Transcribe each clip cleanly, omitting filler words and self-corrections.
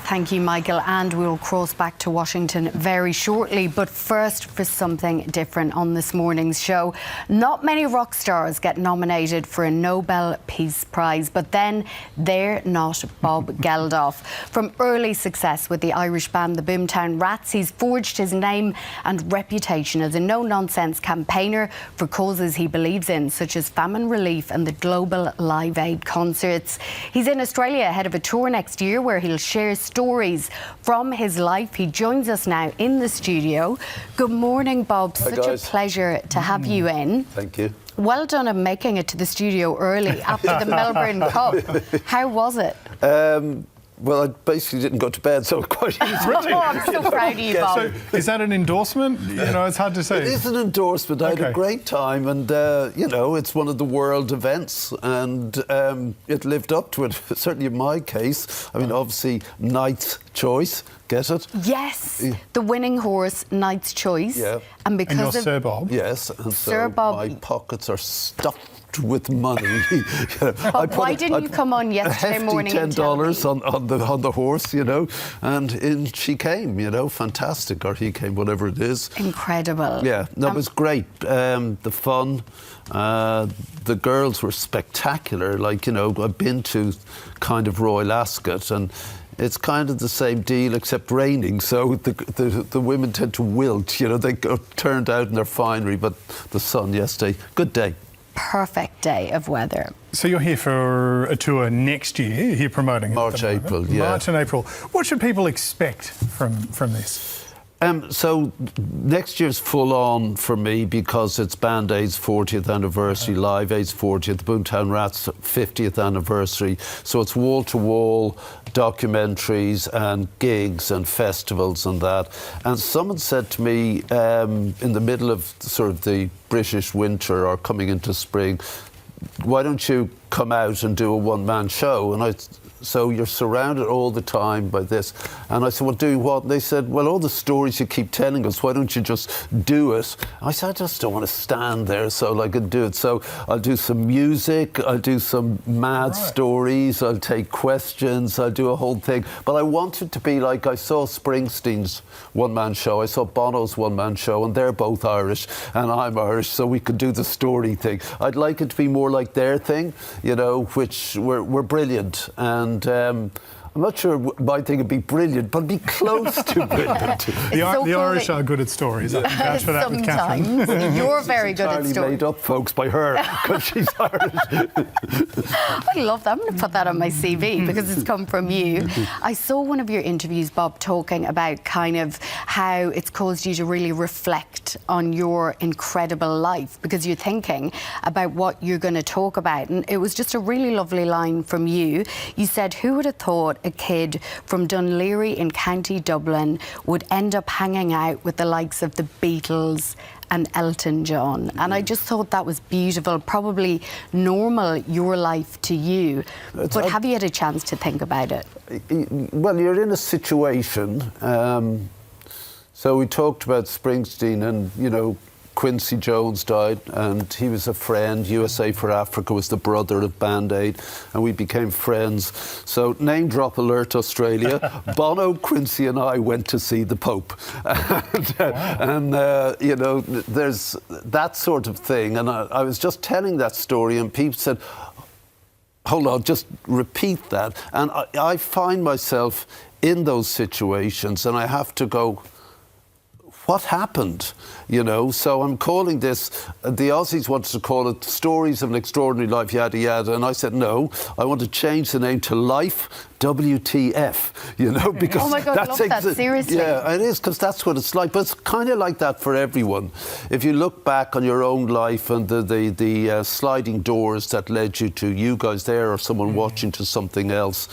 Thank you, Michael, and we'll cross back to Washington very shortly. But first, for something different on this morning's show. Not many rock stars get nominated for a Nobel Peace Prize, but then they're not Bob Geldof. From early success with the Irish band the Boomtown Rats, he's forged his name and reputation as a no-nonsense campaigner for causes he believes in, such as famine relief and the global Live Aid concerts. He's in Australia ahead of a tour next year where he'll share stories from his life. He joins us now in the studio. Good morning, Bob. Hi, Such guys. a pleasure to have you in. Thank you. Well done on making it to the studio early after the Melbourne Cup. How was it? Well, I basically didn't go to bed, so quite easy. Oh, I'm so proud of you, Bob. So is that an endorsement? You know, it's hard to say. It is an endorsement. I had a great time, and, you know, it's one of the world events, and it lived up to it, certainly in my case. I mean, obviously, Knight's Choice, get it? Yes, the winning horse, Knight's Choice. Yeah. And because and you're Sir Bob. Yes, and Sir so Bob. my pockets are stuffed with money. You know, But why didn't you come on yesterday morning and tell me? $10 on the horse, you know, and in she came, you know, fantastic, or he came, whatever it is. Incredible. Yeah, no, it was great. The fun, the girls were spectacular. Like, you know, I've been to kind of Royal Ascot, and it's kind of the same deal except raining, so the women tend to wilt, you know, they go turned out in their finery, but the sun yesterday, good day. Perfect day of weather. So you're here for a tour next year. You're here promoting it. March, April, yeah. March and April. What should people expect from this? So next year's full on for me because it's Band Aid's 40th anniversary, Live Aid's 40th, Boomtown Rats 50th anniversary. So it's wall-to-wall documentaries and gigs and festivals and that. And someone said to me in the middle of sort of the British winter or coming into spring, why don't you come out and do a one-man show? And so you're surrounded all the time by this. And I said, well, doing what? And they said, well, all the stories you keep telling us, why don't you just do it? I said, I just don't want to stand there so I could do it. So I'll do some music, I'll do some mad stories, I'll take questions, I'll do a whole thing. But I want it to be like I saw Springsteen's one-man show, I saw Bono's one-man show, and they're both Irish, and I'm Irish, so we could do the story thing. I'd like it to be more like their thing, you know, which were brilliant. And I'm not sure my thing would be brilliant, but be close to brilliant. The Irish are good at stories. I can vouch for that with Catherine. Sometimes. You're very good at Entirely stories. made up, folks, by her, because she's Irish. I love that. I'm going to put that on my CV because it's come from you. I saw one of your interviews, Bob, talking about kind of how it's caused you to really reflect on your incredible life because you're thinking about what you're going to talk about. And it was just a really lovely line from you. You said, who would have thought a kid from Dunleary in County Dublin would end up hanging out with the likes of the Beatles and Elton John? And I just thought that was beautiful, probably normal, your life to you. But have you had a chance to think about it? Well, you're in a situation. So we talked about Springsteen and, you know, Quincy Jones died and he was a friend. USA for Africa was the brother of Band Aid and we became friends. So name drop alert, Australia. Bono, Quincy and I went to see the Pope. And you know, there's that sort of thing. And I was just telling that story and people said, hold on, just repeat that. And I find myself in those situations and I have to go, what happened? You know, so I'm calling this, the Aussies wanted to call it Stories of an Extraordinary Life, yada, yada. And I said, no, I want to change the name to Life WTF, you know, because oh my God, I love that, seriously. Yeah, it is, because that's what it's like. But it's kind of like that for everyone. If you look back on your own life and the sliding doors that led you to you guys there or someone watching to something else,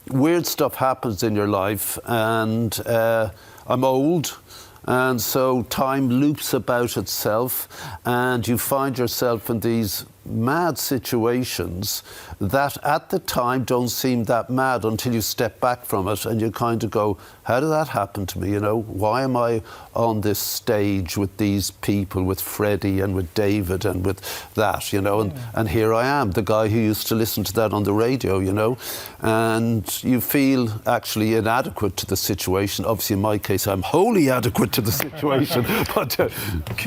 weird stuff happens in your life. And I'm old. And so time loops about itself and you find yourself in these mad situations that at the time don't seem that mad until you step back from it and you kind of go, how did that happen to me? You know, why am I on this stage with these people, with Freddie and with David and with that, you know, and here I am, the guy who used to listen to that on the radio, you know, and you feel actually inadequate to the situation. Obviously, in my case, I'm wholly adequate to the situation, but...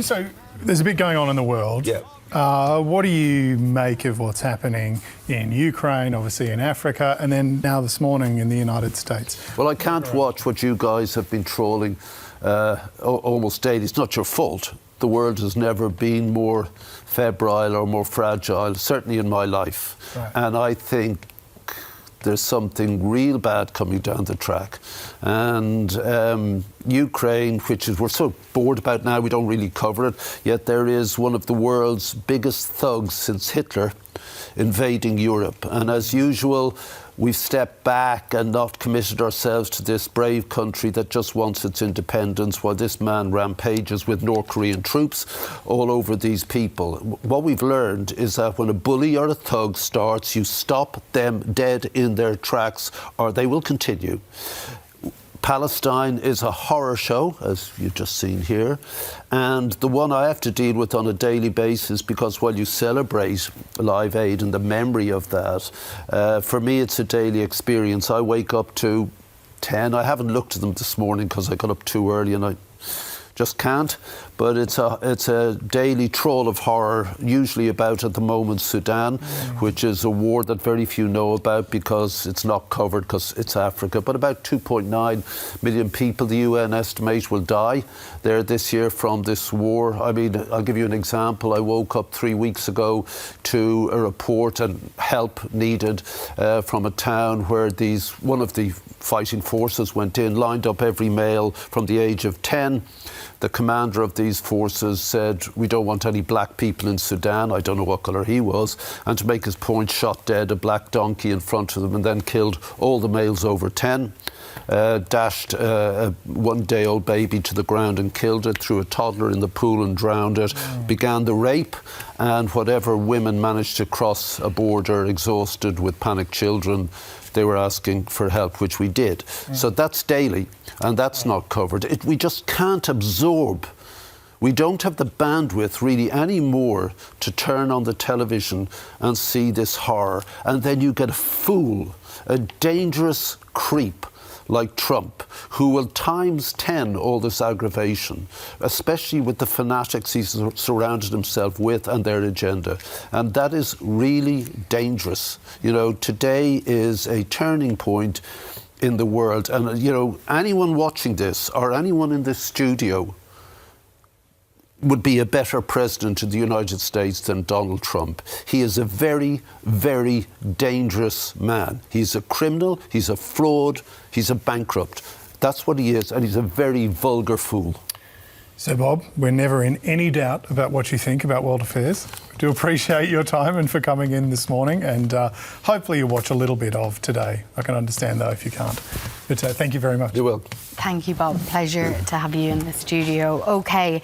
So there's a bit going on in the world. Yeah. What do you make of what's happening in Ukraine, obviously in Africa, and then now this morning in the United States? Well, I can't watch what you guys have been trolling almost daily. It's not your fault. The world has never been more febrile or more fragile, certainly in my life. Right. And I think there's something real bad coming down the track. And Ukraine, which is, we're so bored about now, we don't really cover it, yet there is one of the world's biggest thugs since Hitler invading Europe. And as usual, we've stepped back and not committed ourselves to this brave country that just wants its independence while this man rampages with North Korean troops all over these people. What we've learned is that when a bully or a thug starts, you stop them dead in their tracks or they will continue. Palestine is a horror show, as you've just seen here, and the one I have to deal with on a daily basis, because while you celebrate Live Aid and the memory of that, for me it's a daily experience. I wake up to 10. I haven't looked at them this morning because I got up too early and I just can't, but it's a daily trawl of horror, usually about, at the moment, Sudan, which is a war that very few know about because it's not covered because it's Africa. But about 2.9 million people, the UN estimate, will die there this year from this war. I mean, I'll give you an example. I woke up 3 weeks ago to a report and help needed from a town where one of the fighting forces went in, lined up every male from the age of 10. The commander of these forces said, we don't want any black people in Sudan. I don't know what colour he was. And to make his point, shot dead a black donkey in front of them and then killed all the males over 10. Dashed a one-day-old baby to the ground and killed it, threw a toddler in the pool and drowned it, began the rape, and whatever women managed to cross a border exhausted with panicked children, they were asking for help, which we did. So that's daily, and that's not covered. We just can't absorb. We don't have the bandwidth really anymore to turn on the television and see this horror. And then you get a fool, a dangerous creep like Trump, who will times 10 all this aggravation, especially with the fanatics he's surrounded himself with and their agenda. And that is really dangerous. You know, today is a turning point in the world. And, you know, anyone watching this or anyone in this studio would be a better president of the United States than Donald Trump. He is a very, very dangerous man. He's a criminal, he's a fraud, he's a bankrupt. That's what he is, and he's a very vulgar fool. So, Bob, we're never in any doubt about what you think about world affairs. We do appreciate your time and for coming in this morning, and hopefully you'll watch a little bit of today. I can understand, though, if you can't. But thank you very much. You will. Thank you, Bob. Pleasure to have you in the studio. OK.